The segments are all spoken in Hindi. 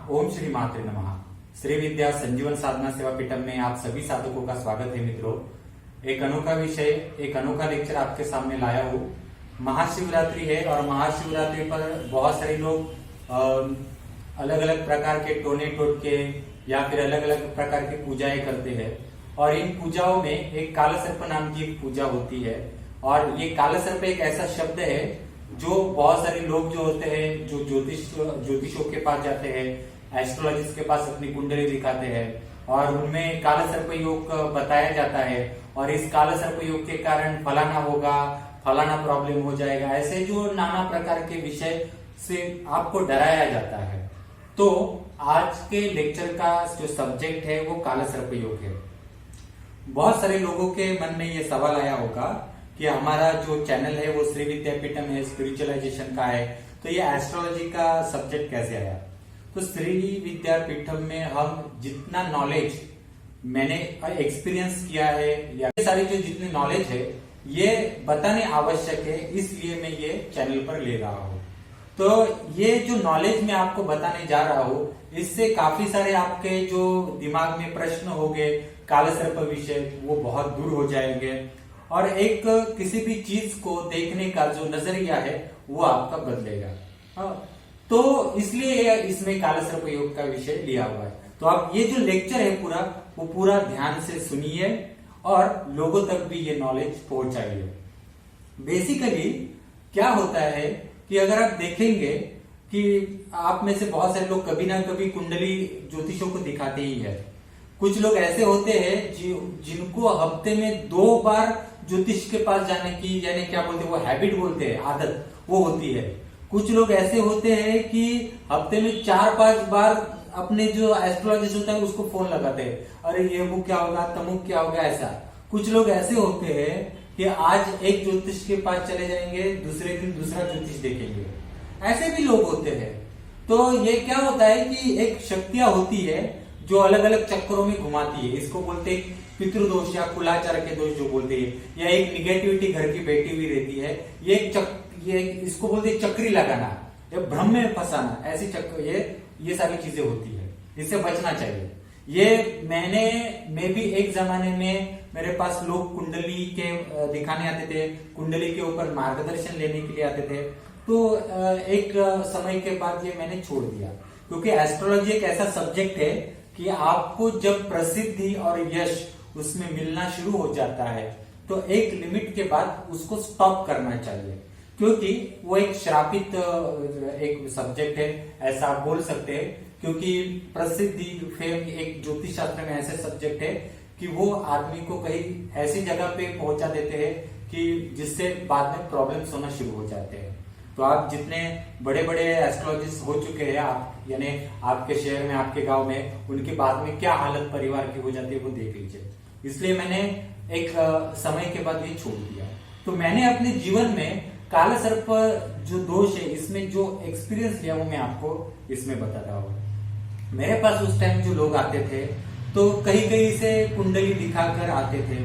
ओम श्री मात्रे नमः। श्री विद्या संजीवन साधना सेवा पीठम में आप सभी साधकों का स्वागत है। मित्रों, एक अनोखा विषय, एक अनोखा लेक्चर आपके सामने लाया हूँ। महाशिवरात्रि है और महाशिवरात्रि पर बहुत सारे लोग अलग अलग प्रकार के टोने टोटके या फिर अलग अलग प्रकार की पूजाएं करते हैं और इन पूजाओं में एक काला सर्प नाम की एक पूजा होती है। और ये काला सर्प एक ऐसा शब्द है जो बहुत सारे लोग जो होते हैं, जो ज्योतिषों के पास जाते हैं, एस्ट्रोलॉजिस्ट के पास अपनी कुंडली दिखाते हैं और उनमें काला सर्प योग बताया जाता है और इस काला सर्प योग के कारण फलाना होगा, फलाना प्रॉब्लम हो जाएगा, ऐसे जो नाना प्रकार के विषय से आपको डराया जाता है। तो आज के लेक्चर का जो सब्जेक्ट है वो काला सर्प योग है। बहुत सारे लोगों के मन में ये सवाल आया होगा कि हमारा जो चैनल है वो श्री विद्यापीठम है, स्पिरिचुअलाइजेशन का है, तो ये एस्ट्रोलॉजी का सब्जेक्ट कैसे आया? तो श्री विद्यापीठम में हम जितना नॉलेज मैंने एक्सपीरियंस किया है या ये सारी जो जितनी नॉलेज है ये बताने आवश्यक है, इसलिए मैं ये चैनल पर ले रहा हूँ। तो ये जो नॉलेज मैं आपको बताने जा रहा हूँ इससे काफी सारे आपके जो दिमाग में प्रश्न होंगे काला सर्प विषय वो बहुत दूर हो जाएंगे और एक किसी भी चीज को देखने का जो नजरिया है वो आपका बदलेगा। तो इसलिए इसमें काला सर्प योग का विषय लिया हुआ है। तो आप ये जो लेक्चर है वो पूरा ध्यान से सुनिए और लोगों तक भी ये नॉलेज पहुंचाइए। बेसिकली क्या होता है कि अगर आप देखेंगे कि आप में से बहुत सारे लोग कभी ना कभी कुंडली ज्योतिषों को दिखाते ही है। कुछ लोग ऐसे होते हैं जिनको हफ्ते में 2 बार ज्योतिष के पास जाने की, यानी क्या बोलते हैं वो हैबिट बोलते हैं, आदत वो होती है। कुछ लोग ऐसे होते हैं कि हफ्ते में 4-5 बार अपने जो एस्ट्रोलॉजिस्ट होता है उसको फोन लगाते हैं, अरे ये वो क्या होगा, तमुक क्या होगा, ऐसा। कुछ लोग ऐसे होते हैं कि आज एक ज्योतिष के पास चले जाएंगे, दूसरे दिन दूसरा ज्योतिष देखेंगे। ऐसे भी लोग होते हैं। तो ये क्या होता है कि एक शक्तियां होती है जो अलग अलग चक्करों में घुमाती है। इसको बोलते हैं पितृदोष या कुलाचार के दोष जो बोलते हैं, या एक निगेटिविटी घर की बैठी हुई रहती है। ये इसको बोलते हैं चक्री लगाना या भ्रम में फंसाना, ऐसी चक्कर ये सारी चीजें होती है। इससे बचना चाहिए। ये मैं भी एक जमाने में मेरे पास लोग कुंडली के दिखाने आते थे, कुंडली के ऊपर मार्गदर्शन लेने के लिए आते थे। तो एक समय के बाद ये मैंने छोड़ दिया, क्योंकि एस्ट्रोलॉजी एक ऐसा सब्जेक्ट है कि आपको जब प्रसिद्धि और यश उसमें मिलना शुरू हो जाता है तो एक लिमिट के बाद उसको स्टॉप करना चाहिए, क्योंकि वो एक श्रापित एक सब्जेक्ट है, ऐसा आप बोल सकते हैं। क्योंकि प्रसिद्धि फेम एक ज्योतिष शास्त्र में ऐसे सब्जेक्ट है कि वो आदमी को कहीं ऐसी जगह पे पहुंचा देते हैं कि जिससे बाद में प्रॉब्लम्स होना शुरू हो जाते हैं। तो आप जितने बड़े बड़े एस्ट्रोलॉजिस्ट हो चुके हैं, आप यानी आपके शहर में, आपके गांव में, उनके बाद में क्या हालत परिवार की हो जाती है वो देख लीजिए। इसलिए मैंने एक समय के बाद ये छोड़ दिया। तो मैंने अपने जीवन में काला सर्प जो दोष है इसमें जो एक्सपीरियंस लिया वो मैं आपको इसमें बता रहा हूँ। मेरे पास उस टाइम जो लोग आते थे तो कहीं कहीं से कुंडली दिखाकर आते थे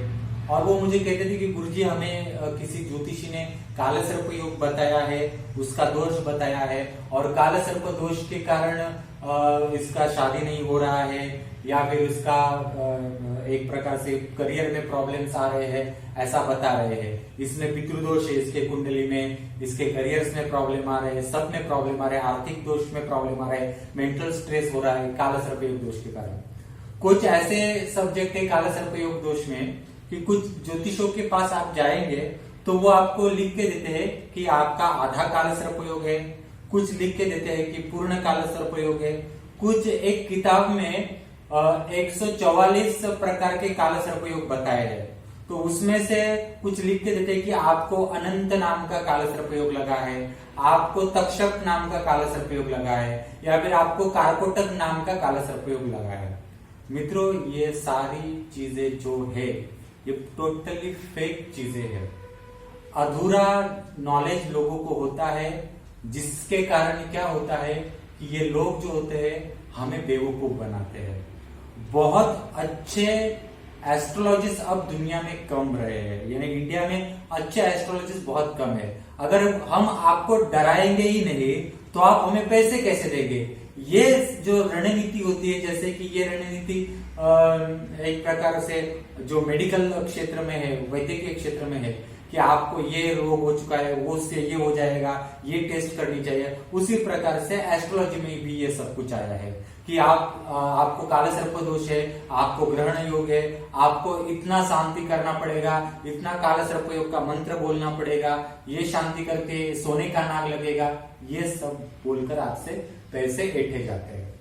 और वो मुझे कहते थे कि गुरुजी हमें किसी ज्योतिषी ने काला सर्प योग बताया है, उसका दोष बताया है और काला सर्प दोष के कारण इसका शादी नहीं हो रहा है या फिर उसका एक प्रकार से करियर में प्रॉब्लम्स आ रहे हैं, ऐसा बता रहे हैं। इसमें पितृदोष है इसके कुंडली में, इसके करियर्स में प्रॉब्लम आ रहे हैं, सब में प्रॉब्लम आ रहे हैं, आर्थिक दोष में प्रॉब्लम आ रहे हैं, मेंटल स्ट्रेस हो रहा है काला सर्प योग दोष के कारण। कुछ ऐसे सब्जेक्ट है काला सर्प योग दोष में कि कुछ ज्योतिषों के पास आप जाएंगे तो वो आपको लिख के देते हैं कि आपका आधा काला सर्प योग है, कुछ लिख के देते हैं कि पूर्ण काला सर्प योग है। कुछ एक किताब में 144 प्रकार के काला सर्प योग बताए हैं, तो उसमें से कुछ लिख के देते हैं कि आपको अनंत नाम का काला सर्प योग लगा है, आपको तक्षक नाम का काला सर्प योग लगा है, या फिर आपको कारकोटक नाम का काला सर्प योग लगा है। मित्रों, ये सारी चीजें जो है ये टोटली फेक चीजें हैं। अधूरा नॉलेज लोगों को होता है, जिसके कारण क्या होता है कि ये लोग जो होते हैं हमें बेवकूफ बनाते हैं। बहुत अच्छे एस्ट्रोलॉजिस्ट अब दुनिया में कम रहे हैं, यानी इंडिया में अच्छे एस्ट्रोलॉजिस्ट बहुत कम है। अगर हम आपको डराएंगे ही नहीं तो आप हमें पैसे कैसे देंगे? ये जो रणनीति होती है, जैसे कि ये रणनीति एक प्रकार से जो मेडिकल क्षेत्र में है, वैद्यकीय क्षेत्र में है कि आपको ये रोग हो चुका है, वो उससे ये हो जाएगा, ये टेस्ट करनी चाहिए, उसी प्रकार से एस्ट्रोलॉजी में भी ये सब कुछ आया है कि आपको काला सर्प दोष है, आपको ग्रहण योग है, आपको इतना शांति करना पड़ेगा, इतना काला सर्प योग का मंत्र बोलना पड़ेगा, ये शांति करके सोने का नाग लगेगा, ये सब बोलकर आपसे पैसे ऐंठे जाते हैं।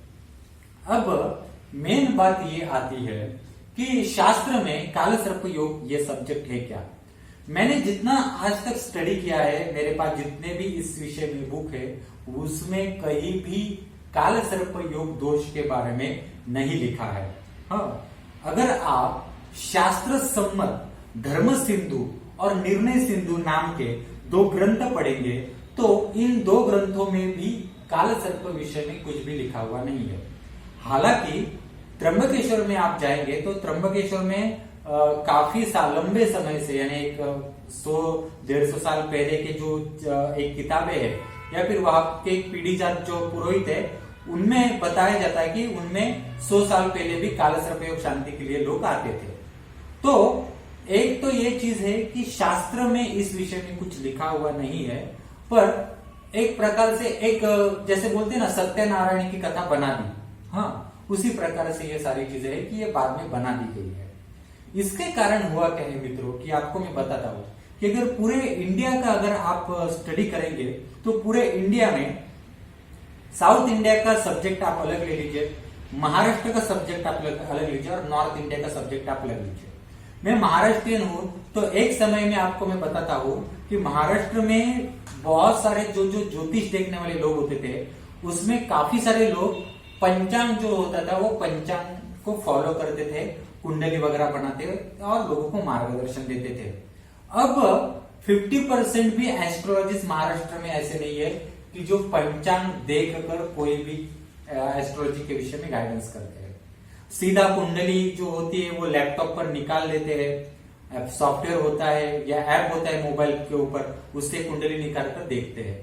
अब मेन बात ये आती है कि शास्त्र में काला सर्प योग ये सब्जेक्ट है क्या। मैंने जितना आज तक स्टडी किया है, मेरे पास जितने भी इस विषय में बुक है, उसमें कहीं भी काला सर्प योग दोष के बारे में नहीं लिखा है। हाँ, अगर आप शास्त्र सम्मत धर्म सिंधु और निर्णय सिंधु नाम के 2 ग्रंथ पढ़ेंगे तो इन 2 ग्रंथों में भी काला सर्प विषय में कुछ भी लिखा हुआ नहीं है। हालांकि त्र्यंबकेश्वर में आप जाएंगे तो त्र्यंबकेश्वर में काफी लंबे समय से, यानी एक 100-150 साल पहले के जो एक किताबें है या फिर वहां के पीढ़ी जात जो पुरोहित है, उनमें बताया जाता है कि उनमें 100 साल पहले भी काला सर्प योग शांति के लिए लोग आते थे। तो एक तो ये चीज है कि शास्त्र में इस विषय में कुछ लिखा हुआ नहीं है, पर एक प्रकार से एक जैसे बोलते हैं ना, सत्यनारायण की कथा बना दी, हाँ, उसी प्रकार से ये सारी चीजें है कि ये बाद में बना दी गई है। इसके कारण हुआ क्या है मित्रों कि आपको मैं बताता हूं कि अगर पूरे इंडिया का अगर आप स्टडी करेंगे तो पूरे इंडिया में साउथ इंडिया का सब्जेक्ट आप अलग ले लीजिए, महाराष्ट्र का सब्जेक्ट आप अलग लीजिए और नॉर्थ इंडिया का सब्जेक्ट आप अलग लीजिए। मैं महाराष्ट्रियन हूं तो एक समय में आपको मैं बताता हूं कि महाराष्ट्र में बहुत सारे जो ज्योतिष देखने वाले लोग होते थे, उसमें काफी सारे लोग पंचांग जो होता था वो पंचांग को फॉलो करते थे, कुंडली वगैरह बनाते और लोगों को मार्गदर्शन देते थे। अब 50% भी एस्ट्रोलॉजिस्ट महाराष्ट्र में ऐसे नहीं है कि जो पंचांग देखकर कोई भी एस्ट्रोलॉजी के विषय में गाइडेंस करते हैं। सीधा कुंडली जो होती है वो लैपटॉप पर निकाल लेते हैं, सॉफ्टवेयर होता है या ऐप होता है मोबाइल के ऊपर, उससे कुंडली निकाल कर देखते हैं।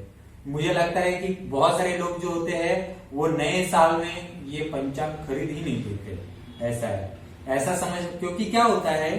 मुझे लगता है कि बहुत सारे लोग जो होते हैं वो नए साल में ये पंचांग खरीद ही नहीं देते, ऐसा है, ऐसा समझ। क्योंकि क्या होता है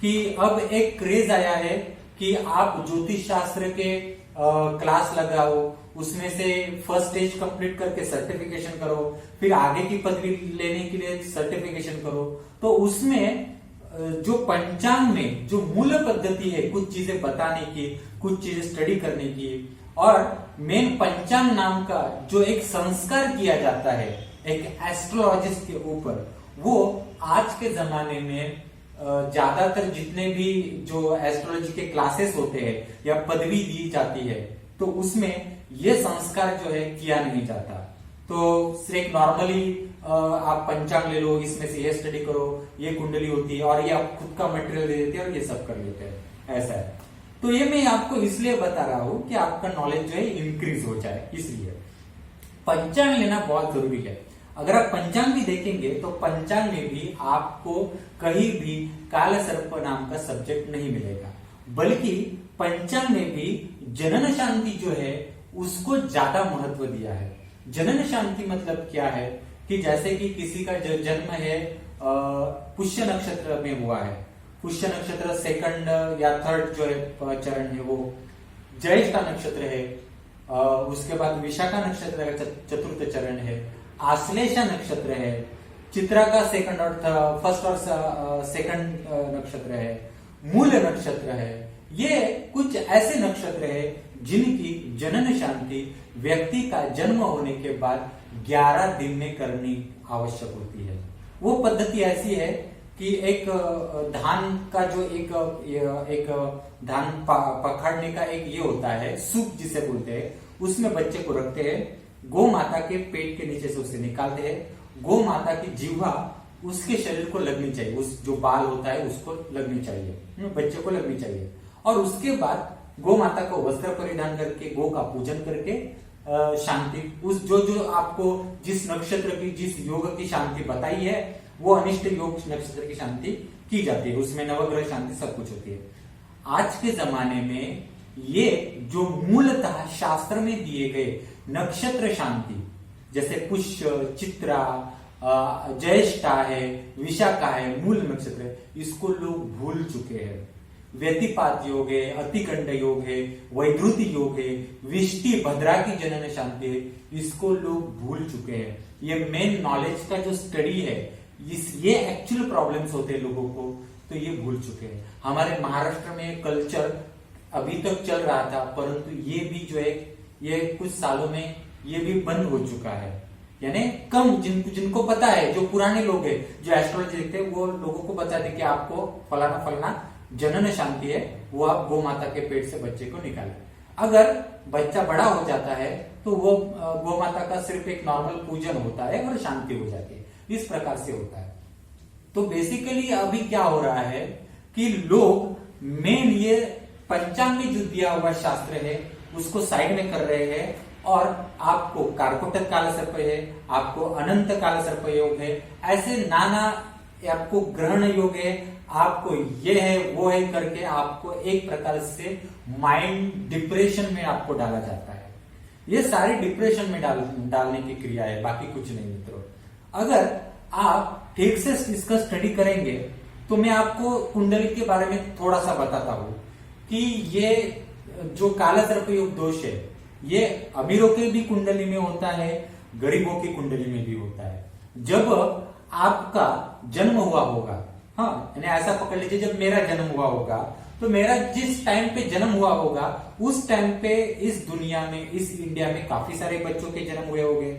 कि अब एक क्रेज आया है कि आप ज्योतिष शास्त्र के क्लास लगाओ, उसमें से फर्स्ट स्टेज कंप्लीट करके सर्टिफिकेशन करो, फिर आगे की पदवी लेने के लिए सर्टिफिकेशन करो। तो उसमें जो पंचांग में जो मूल पद्धति है कुछ चीजें बताने की, कुछ चीजें स्टडी करने की, और मेन पंचांग नाम का जो एक संस्कार किया जाता है एक एस्ट्रोलॉजिस्ट के ऊपर, वो आज के जमाने में ज्यादातर जितने भी जो एस्ट्रोलॉजी के क्लासेस होते हैं या पदवी दी जाती है तो उसमें ये संस्कार जो है किया नहीं जाता। तो सिर्फ नॉर्मली आप पंचांग ले लो, इसमें से ये स्टडी करो, ये कुंडली होती है और ये आप खुद का मटेरियल दे देते हैं और ये सब कर लेते हैं, ऐसा है। तो ये मैं आपको इसलिए बता रहा हूं कि आपका नॉलेज जो है इंक्रीज हो जाए, इसलिए पंचांग लेना बहुत जरूरी है। अगर आप पंचांग भी देखेंगे तो पंचांग में भी आपको कहीं भी काला सर्प नाम का सब्जेक्ट नहीं मिलेगा, बल्कि पंचांग में भी जनन शांति जो है उसको ज्यादा महत्व दिया है। जनन शांति मतलब क्या है कि जैसे कि किसी का जन्म है पुष्य नक्षत्र में हुआ है, पुष्य नक्षत्र सेकंड या थर्ड जो है चरण है वो ज्येष्ठा नक्षत्र है, उसके बाद विशाखा नक्षत्र का चतुर्थ चरण है, आश्लेषा नक्षत्र है, चित्रा का सेकंड और फर्स्ट और सेकंड नक्षत्र है, मूल नक्षत्र है। ये कुछ ऐसे नक्षत्र है जिनकी जनन शांति व्यक्ति का जन्म होने के बाद 11 दिन में करनी आवश्यक होती है। वो पद्धति ऐसी है कि एक धान का जो एक धान पकड़ने का एक ये होता है सूप जिसे बोलते हैं, उसमें बच्चे को रखते हैं, गौ माता के पेट के नीचे से उसे निकालते हैं, गौ माता की जिह्वा उसके शरीर को लगनी चाहिए, उस जो बाल होता है उसको लगनी चाहिए, बच्चे को लगनी चाहिए। और उसके बाद गौ माता को वस्त्र परिधान करके गौ का पूजन करके शांति उस जो आपको जिस नक्षत्र की जिस योग की शांति बताई है वो अनिष्ट योग नक्षत्र की शांति की जाती है, उसमें नवग्रह शांति सब कुछ होती है। आज के जमाने में ये जो मूलतः शास्त्र में दिए गए नक्षत्र शांति जैसे पुष्य, चित्रा, ज्येष्ठा है, विशाखा है, मूल नक्षत्र है, इसको लोग भूल चुके हैं। व्यतिपात योग है, अतिकंड योग है, वैद्युति योग है, विष्टि भद्रा की जनन शांति है, इसको लोग भूल चुके हैं। ये मेन नॉलेज का जो स्टडी है, ये एक्चुअल प्रॉब्लम्स होते हैं लोगों को, तो ये भूल चुके हैं। हमारे महाराष्ट्र में कल्चर अभी तक चल रहा था, परंतु ये भी जो है ये कुछ सालों में ये भी बंद हो चुका है। यानी कम जिनको पता है, जो पुराने लोग हैं, जो एस्ट्रोलॉजी देखते हैं, वो लोगों को बताते कि आपको फलाना फलाना जनन शांति है, वो आप गौ माता के पेट से बच्चे को निकालें। अगर बच्चा बड़ा हो जाता है तो वो गौ माता का सिर्फ एक नॉर्मल पूजन होता है और शांति हो जाती है। इस प्रकार से होता है। तो बेसिकली अभी क्या हो रहा है कि लोग मेन ये पंचांग में जो दिया हुआ शास्त्र है उसको साइड में कर रहे हैं, और आपको कारकोटक काल सर्प है, आपको अनंत काल सर्प योग है, ऐसे नाना आपको ग्रहण योग है, आपको ये है वो है करके आपको एक प्रकार से माइंड डिप्रेशन में आपको डाला जाता है। ये सारे डिप्रेशन में डालने की क्रिया है, बाकी कुछ नहीं मित्रों। अगर आप ठीक से इसका स्टडी करेंगे तो मैं आपको कुंडली के बारे में थोड़ा सा बताता हूं कि ये जो काला सर्प योग दोष है, ये अमीरों के भी कुंडली में होता है, गरीबों की कुंडली में भी होता है। जब आपका जन्म हुआ होगा, हाँ, यानी ऐसा पकड़ लीजिए जब मेरा जन्म हुआ होगा, तो मेरा जिस टाइम पे जन्म हुआ होगा उस टाइम पे इस दुनिया में, इस इंडिया में काफी सारे बच्चों के जन्म हुए होंगे।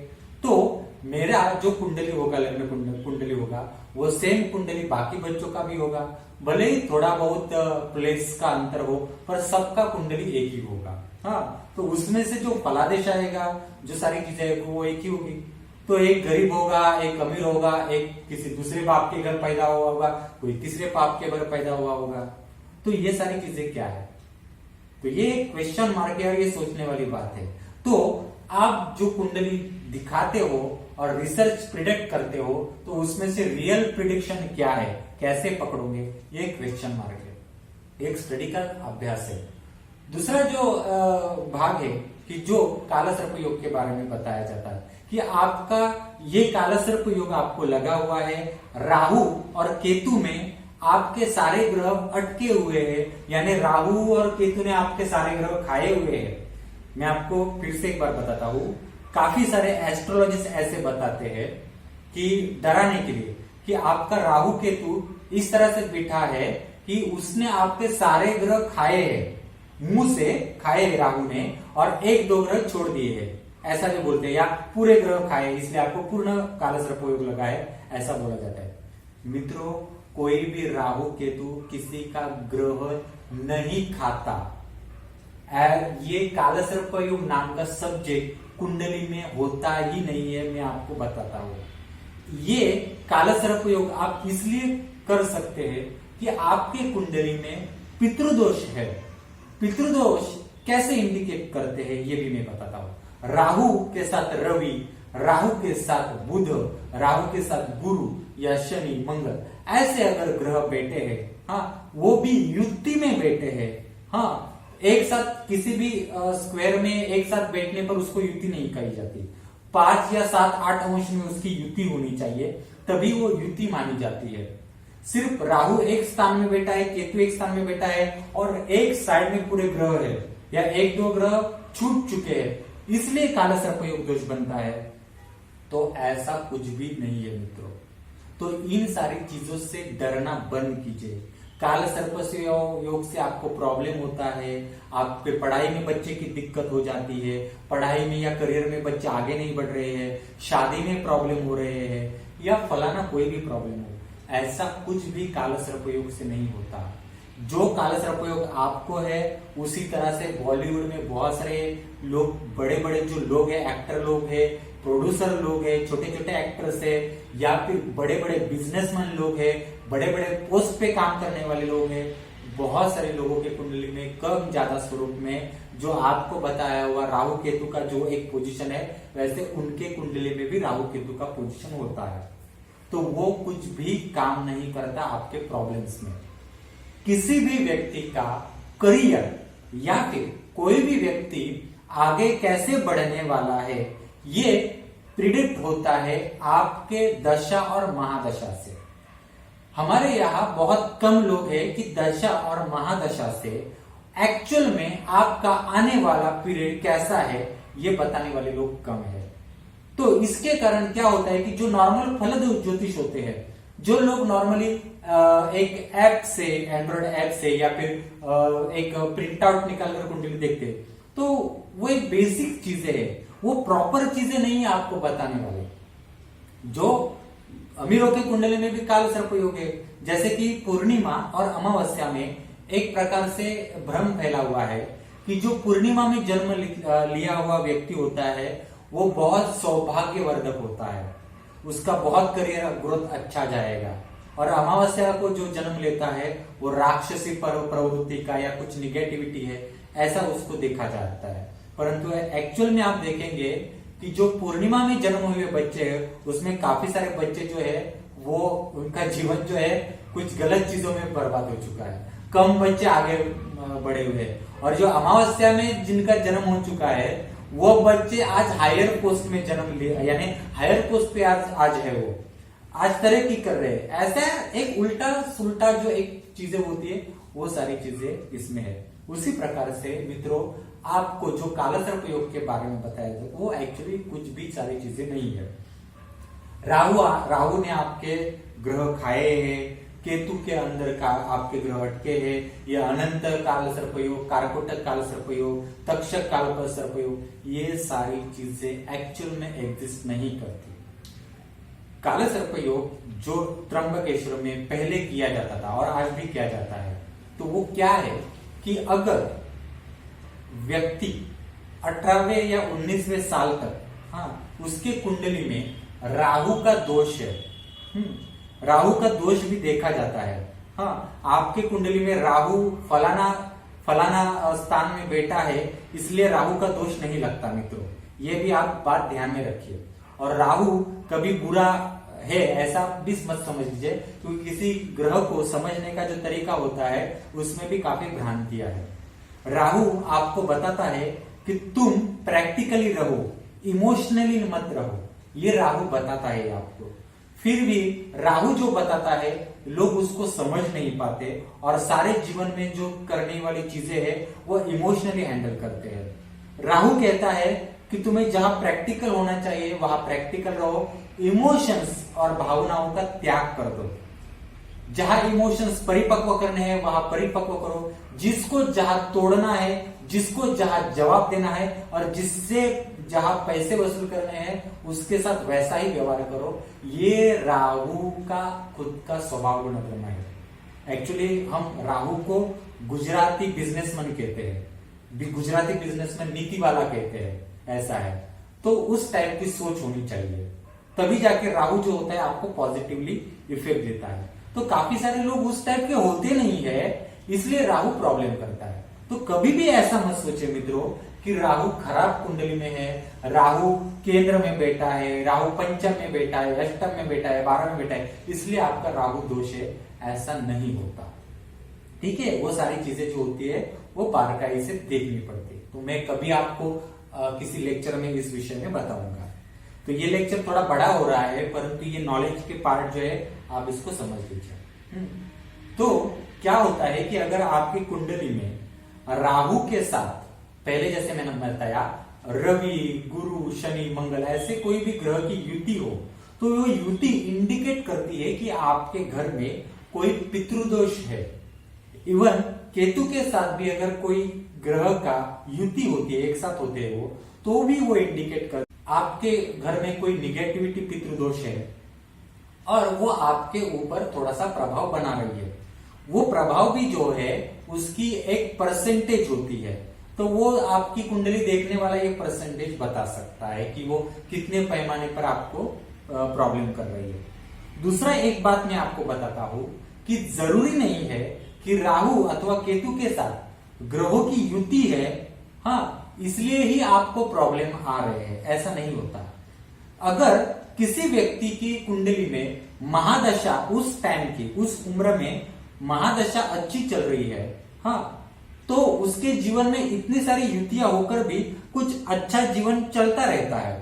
तो मेरा जो कुंडली होगा, लग्न कुंडली होगा, वो सेम कुंडली बाकी बच्चों का भी होगा। भले ही थोड़ा बहुत प्लेस का अंतर हो, पर सबका कुंडली एक ही होगा। हाँ, तो उसमें से जो फलादेश आएगा, जो सारी चीजें वो एक ही होगी। तो एक गरीब होगा, एक अमीर होगा, एक किसी दूसरे बाप के घर पैदा हुआ होगा, कोई तीसरे बाप के घर पैदा हुआ होगा। तो ये सारी चीजें क्या है, तो ये क्वेश्चन मार्क है और ये सोचने वाली बात है। तो आप जो कुंडली दिखाते हो और रिसर्च प्रिडिक्ट करते हो, तो उसमें से रियल प्रिडिक्शन क्या है, कैसे पकड़ोगे, ये क्वेश्चन मार्क है। एक स्टडी का अभ्यास है। दूसरा जो भाग है कि जो काला सर्प योग के बारे में बताया जाता है कि आपका ये काला सर्प योग आपको लगा हुआ है, राहु और केतु में आपके सारे ग्रह अटके हुए हैं, यानी राहु और केतु ने आपके सारे ग्रह खाए हुए हैं। मैं आपको फिर से एक बार बताता हूं, काफी सारे एस्ट्रोलॉजिस्ट ऐसे बताते हैं कि डराने के लिए कि आपका राहु केतु इस तरह से बिठा है कि उसने आपके सारे ग्रह खाए हैं, मुंह से खाए है राहु ने, और एक दो ग्रह छोड़ दिए हैं, ऐसा भी बोलते हैं, या पूरे ग्रह खाए इसलिए आपको पूर्ण काला सर्प योग लगा है, ऐसा बोला जाता है। मित्रों, कोई भी राहु केतु किसी का ग्रह नहीं खाता। ये काला सर्प योग नाम का सब्जेक्ट कुंडली में होता ही नहीं है, मैं आपको बताता हूं। ये काला सर्प योग आप इसलिए कर सकते हैं कि आपके कुंडली में पितृदोष है। पितृदोष कैसे इंडिकेट करते हैं ये भी मैं बताता हूं। राहु के साथ रवि, राहु के साथ बुध, राहु के साथ गुरु या शनि, मंगल, ऐसे अगर ग्रह बैठे हैं, हाँ, वो भी युति में बैठे हैं, हाँ, एक साथ किसी भी स्क्वायर में एक साथ बैठने पर उसको युति नहीं कही जाती। 5 या 7, 8 अंश में उसकी युति होनी चाहिए, तभी वो युति मानी जाती है। सिर्फ राहु एक स्थान में बैठा है, केतु एक स्थान में बैठा है, और एक साइड में पूरे ग्रह है, या एक दो ग्रह छूट चुके हैं, इसलिए काला सर्प योग दोष बनता है। तो ऐसा कुछ भी नहीं है मित्रों। तो इन सारी चीजों से डरना बंद कीजिए। काला सर्प से योग से आपको प्रॉब्लम होता है, आपके पढ़ाई में बच्चे की दिक्कत हो जाती है, पढ़ाई में या करियर में बच्चे आगे नहीं बढ़ रहे हैं, शादी में प्रॉब्लम हो रहे हैं, या फलाना कोई भी प्रॉब्लम हो, ऐसा कुछ भी काला सर्प योग से नहीं होता। जो काला सर्प योग आपको है, उसी तरह से बॉलीवुड में बहुत सारे लोग, बड़े बड़े जो लोग हैं, एक्टर लोग हैं, प्रोड्यूसर लोग हैं, छोटे छोटे एक्टर्स है, या फिर बड़े बड़े बिजनेसमैन लोग हैं, बड़े बड़े पोस्ट पे काम करने वाले लोग हैं, बहुत सारे लोगों के कुंडली में कम ज्यादा स्वरूप में जो आपको बताया हुआ राहु केतु का जो एक पोजीशन है, वैसे उनके कुंडली में भी राहु केतु का पोजीशन होता है। तो वो कुछ भी काम नहीं करता आपके प्रॉब्लम्स में। किसी भी व्यक्ति का करियर या फिर कोई भी व्यक्ति आगे कैसे बढ़ने वाला है, ये प्रिडिक्ट होता है आपके दशा और महादशा से। हमारे यहाँ बहुत कम लोग हैं कि दशा और महादशा से एक्चुअल में आपका आने वाला पीरियड कैसा है ये बताने वाले लोग कम है। तो इसके कारण क्या होता है कि जो नॉर्मल फल ज्योतिष होते हैं, जो लोग नॉर्मली एक ऐप से, एंड्रॉइड ऐप से या फिर एक प्रिंट आउट निकालकर कुंडली देखते हैं, तो वो एक बेसिक चीजें है, वो प्रॉपर चीजें नहीं आपको बताने वाले। जो अमीरों की कुंडली में भी काल सर्प योग है, जैसे कि पूर्णिमा और अमावस्या में एक प्रकार से भ्रम फैला हुआ है कि जो पूर्णिमा में जन्म लिया हुआ व्यक्ति होता है वो बहुत सौभाग्यवर्धक होता है, उसका बहुत करियर ग्रोथ अच्छा जाएगा। और अमावस्या को जो जन्म लेता है वो राक्षसी प्रवृत्ति का या कुछ निगेटिविटी है, ऐसा उसको देखा जाता है। परंतु एक्चुअल में आप देखेंगे कि जो पूर्णिमा में जन्म हुए बच्चे हैं उसमें काफी सारे बच्चे जो है वो उनका जीवन जो है कुछ गलत चीजों में बर्बाद हो चुका है, कम बच्चे आगे बढ़े हुए हैं। और जो अमावस्या में जिनका जन्म हो चुका है वो बच्चे आज हायर पोस्ट में जन्म लिए, यानी हायर पोस्ट पे आज है, वो आज तरक्की कर रहे हैं। ऐसा एक उल्टा सुल्टा जो एक चीजें होती है वो सारी चीजें इसमें है। उसी प्रकार से मित्रों आपको जो कालसर्प योग के बारे में बताया था वो एक्चुअली कुछ भी सारी चीजें नहीं है। राहु ने आपके ग्रह खाए हैं, केतु के अंदर का आपके ग्रह अटके हैं, ये अनंत काल सर्प योग, कारकोटक काल सर्प योग, तक्षक काल सर्प योग, ये सारी चीजें एक्चुअल में एग्जिस्ट नहीं करती। काल सर्प योग जो त्र्यंबकेश्वर में पहले किया जाता था और आज भी किया जाता है, तो वो क्या है कि अगर व्यक्ति 18वें या 19वें साल तक, हाँ, उसके कुंडली में राहु का दोष है, राहु का दोष भी देखा जाता है। हाँ, आपके कुंडली में राहु फलाना स्थान में बैठा है इसलिए राहु का दोष नहीं लगता मित्रों, ये भी आप बात ध्यान में रखिए। और राहु कभी बुरा है ऐसा भी मत समझ लीजिए, क्योंकि किसी ग्रह को समझने का जो तरीका होता है उसमें भी काफी भ्रांतियां है। राहु आपको बताता है कि तुम प्रैक्टिकली रहो, इमोशनली मत रहो, ये राहु बताता है आपको। फिर भी राहु जो बताता है लोग उसको समझ नहीं पाते और सारे जीवन में जो करने वाली चीजें हैं वो इमोशनली हैंडल करते हैं। राहु कहता है कि तुम्हें जहां प्रैक्टिकल होना चाहिए वहां प्रैक्टिकल रहो, इमोशंस और भावनाओं का त्याग कर दो। जहां इमोशंस परिपक्व करने हैं वहां परिपक्व करो, जिसको जहां तोड़ना है, जिसको जहां जवाब देना है और जिससे जहां पैसे वसूल करने हैं उसके साथ वैसा ही व्यवहार करो। ये राहु का खुद का स्वभाव गुण धर्म है। एक्चुअली हम राहु को गुजराती बिजनेसमैन कहते हैं, गुजराती बिजनेसमैन नीति वाला कहते हैं, ऐसा है। तो उस टाइप की सोच होनी चाहिए, तभी जाके राहु जो होता है आपको पॉजिटिवली इफेक्ट देता है। तो काफी सारे लोग उस टाइप के होते नहीं है, इसलिए राहु प्रॉब्लम करता है। तो कभी भी ऐसा मत सोचे मित्रों कि राहु खराब कुंडली में है, राहु केंद्र में बैठा है, राहु पंचम में बैठा है, अष्टम में बैठा है, 12 में बैठा है, इसलिए आपका राहु दोष है, ऐसा नहीं होता। ठीक है, वो सारी चीजें जो होती है वो बारीकाई से देखनी पड़ती है। तो मैं कभी आपको किसी लेक्चर में इस विषय में बताऊंगा। तो ये लेक्चर थोड़ा बड़ा हो रहा है, परंतु ये नॉलेज के पार्ट जो है आप इसको समझ लीजिए। तो क्या होता है कि अगर आपकी कुंडली में राहु के साथ, पहले जैसे मैंने बताया रवि, गुरु, शनि, मंगल, ऐसे कोई भी ग्रह की युति हो, तो वो युति इंडिकेट करती है कि आपके घर में कोई पितृदोष है। इवन केतु के साथ भी अगर कोई ग्रह का युति होती है, एक साथ होते हैं वो, तो भी वो इंडिकेट कर आपके घर में कोई निगेटिविटी, पितृदोष है और वो आपके ऊपर थोड़ा सा प्रभाव बना रही है। वो प्रभाव भी जो है उसकी एक परसेंटेज होती है, तो वो आपकी कुंडली देखने वाला ये परसेंटेज बता सकता है कि वो कितने पैमाने पर आपको प्रॉब्लम कर रही है। दूसरा एक बात मैं आपको बताता हूं कि जरूरी नहीं है कि राहु अथवा केतु के साथ ग्रहों की युति है, हाँ, इसलिए ही आपको प्रॉब्लम आ रहे हैं, ऐसा नहीं होता। अगर किसी व्यक्ति की कुंडली में महादशा उस टाइम की, उस उम्र में महादशा अच्छी चल रही है, हाँ, तो उसके जीवन में इतनी सारी युतियां होकर भी कुछ अच्छा जीवन चलता रहता है।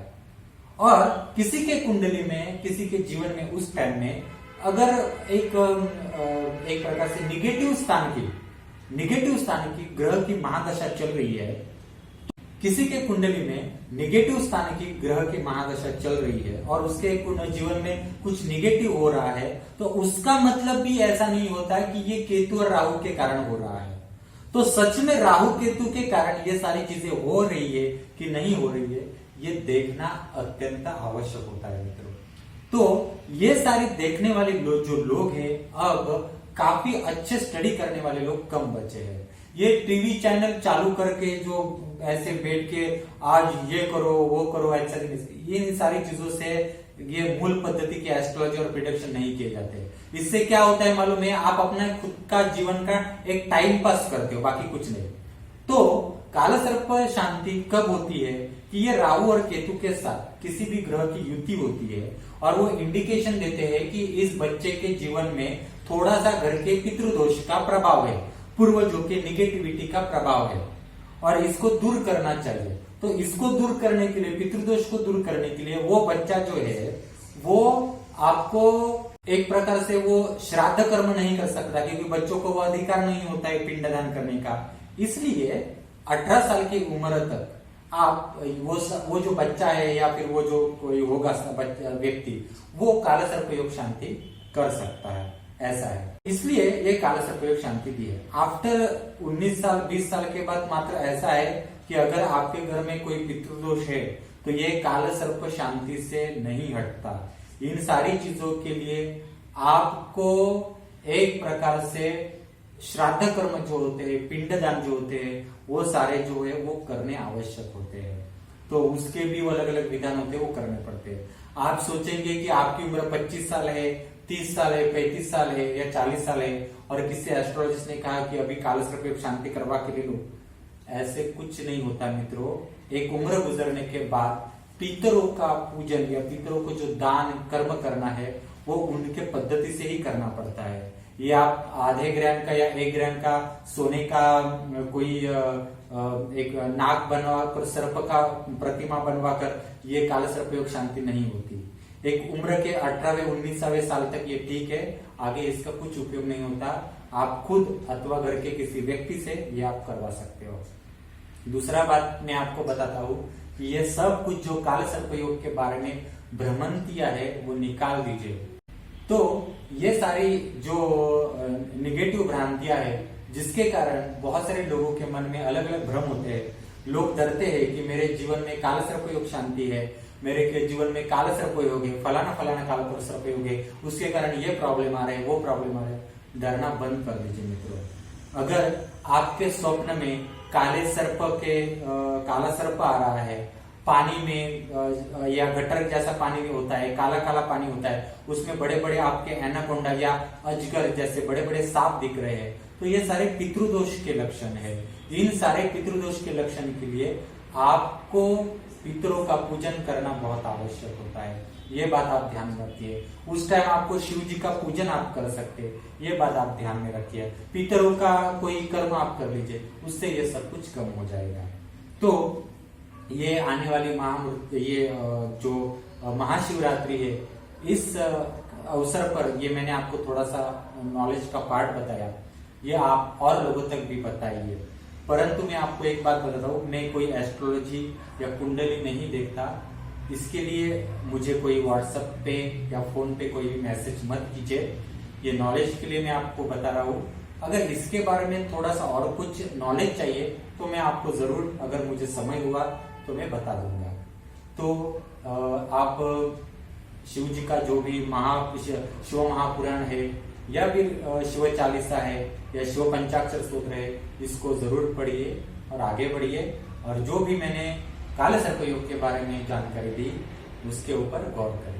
और किसी के कुंडली में, किसी के जीवन में उस टाइम में अगर एक प्रकार से निगेटिव स्थान की ग्रह की महादशा चल रही है, किसी के कुंडली में निगेटिव स्थान की ग्रह की महादशा चल रही है और उसके जीवन में कुछ निगेटिव हो रहा है, तो उसका मतलब भी ऐसा नहीं होता है कि ये केतु और राहु के कारण हो रहा है। तो सच में राहु केतु के कारण ये सारी चीजें हो रही है कि नहीं हो रही है, ये देखना अत्यंत आवश्यक होता है मित्रों। तो ये सारी देखने वाले जो लोग हैं, अब काफी अच्छे स्टडी करने वाले लोग कम बचे हैं। ये टीवी चैनल चालू करके जो ऐसे बैठ के आज ये करो वो करो, ऐसा ये सारी चीजों से ये मूल पद्धति के एस्ट्रोलॉजी और प्रिडिक्शन नहीं किए जाते। इससे क्या होता है मालूम है, आप अपना खुद का जीवन का एक टाइम पास करते हो, बाकी कुछ नहीं। तो काला सर्प शांति कब होती है कि ये राहु और केतु के साथ किसी भी ग्रह की युति होती है और वो इंडिकेशन देते हैं कि इस बच्चे के जीवन में थोड़ा सा घर के पितृदोष का प्रभाव है, पूर्वजों के निगेटिविटी का प्रभाव है और इसको दूर करना चाहिए। तो इसको दूर करने के लिए, पितृदोष को दूर करने के लिए वो बच्चा जो है वो आपको एक प्रकार से वो श्राद्ध कर्म नहीं कर सकता, क्योंकि बच्चों को वो अधिकार नहीं होता है पिंडदान करने का। इसलिए 18 साल की उम्र तक आप वो जो बच्चा है या फिर वो जो कोई होगा व्यक्ति, वो काला सर्प योग शांति कर सकता है, ऐसा है। इसलिए ये काला सर्प योग शांति दी है। आफ्टर 19 साल 20 साल के बाद मात्र ऐसा है कि अगर आपके घर में कोई पितृदोष है तो ये काला सर्प शांति से नहीं हटता। इन सारी चीजों के लिए आपको एक प्रकार से श्राद्ध कर्म जो होते हैं, पिंडदान जो होते हैं, वो सारे जो है वो करने आवश्यक होते हैं। तो उसके भी वो अलग अलग विधान होते हैं, वो करने पड़ते हैं। आप सोचेंगे कि आपकी उम्र 25 साल है, 30 साल है, 35 साल है या 40 साल है और किसी एस्ट्रोलॉजिस्ट ने कहा कि अभी काला सर्प योग शांति करवा के ले लो, ऐसे कुछ नहीं होता मित्रों। एक उम्र गुजरने के बाद पितरों का पूजन या पितरों को जो दान कर्म करना है वो उनके पद्धति से ही करना पड़ता है। ये आप आधे ग्राम का या 1 ग्राम का सोने का कोई एक नाग बनवा कर, सर्प का प्रतिमा बनवाकर ये काला सर्प योग शांति नहीं होती। एक उम्र के 18वें 19वें साल तक ये ठीक है, आगे इसका कुछ उपयोग नहीं होता। आप खुद अथवा घर के किसी व्यक्ति से ये आप करवा सकते हो। दूसरा बात मैं आपको बताता हूँ कि ये सब कुछ जो काले सर्प योग के बारे में भ्रमंतियां है वो निकाल दीजिए। तो ये सारी जो निगेटिव भ्रांतियां है जिसके कारण बहुत सारे लोगों के मन में अलग अलग भ्रम होते हैं। लोग डरते हैं कि मेरे जीवन में काला सर्प योग शांति है, मेरे के जीवन में काला सर्प योग है, फलाना फलाना काला सर्प योग है, उसके कारण ये प्रॉब्लम आ रहे हैं, वो प्रॉब्लम आ रहे हैं। डरना बंद कर दीजिए मित्रों। अगर आपके स्वप्न में काला सर्प आ रहा है, पानी में या गटर जैसा पानी में होता है, काला काला पानी होता है, उसमें बड़े बड़े आपके एनाकोंडा या अजगर जैसे बड़े बड़े सांप दिख रहे हैं, तो ये सारे पितृदोष के लक्षण है। इन सारे पितृदोष के लक्षण के लिए आपको पितरों का पूजन करना बहुत आवश्यक होता है। ये बात आप ध्यान में रखिए। उस टाइम आपको शिव जी का पूजन आप कर सकते हैं, ये बात आप ध्यान में रखिए। पितरों का कोई कर्म आप कर लीजिए, उससे ये सब कुछ कम हो जाएगा। तो ये आने वाली ये जो महाशिवरात्रि है, इस अवसर पर ये मैंने आपको थोड़ा सा नॉलेज का पार्ट बताया, ये आप और लोगों तक भी बताइए। परंतु मैं आपको एक बात बताता हूँ, मैं कोई एस्ट्रोलॉजी या कुंडली नहीं देखता। इसके लिए मुझे कोई व्हाट्सएप पे या फोन पे कोई भी मैसेज मत कीजिए। ये नॉलेज के लिए मैं आपको बता रहा हूँ। अगर इसके बारे में थोड़ा सा और कुछ नॉलेज चाहिए तो मैं आपको जरूर, अगर मुझे समय हुआ तो मैं बता दूंगा। तो आप शिव जी का जो भी शिव महापुराण है या फिर शिव चालीसा है या शिव पंचाक्षर स्तोत्र है, इसको जरूर पढ़िए और आगे बढ़िए। और जो भी मैंने काले सर्प योग के बारे में जानकारी दी उसके ऊपर गौर करें।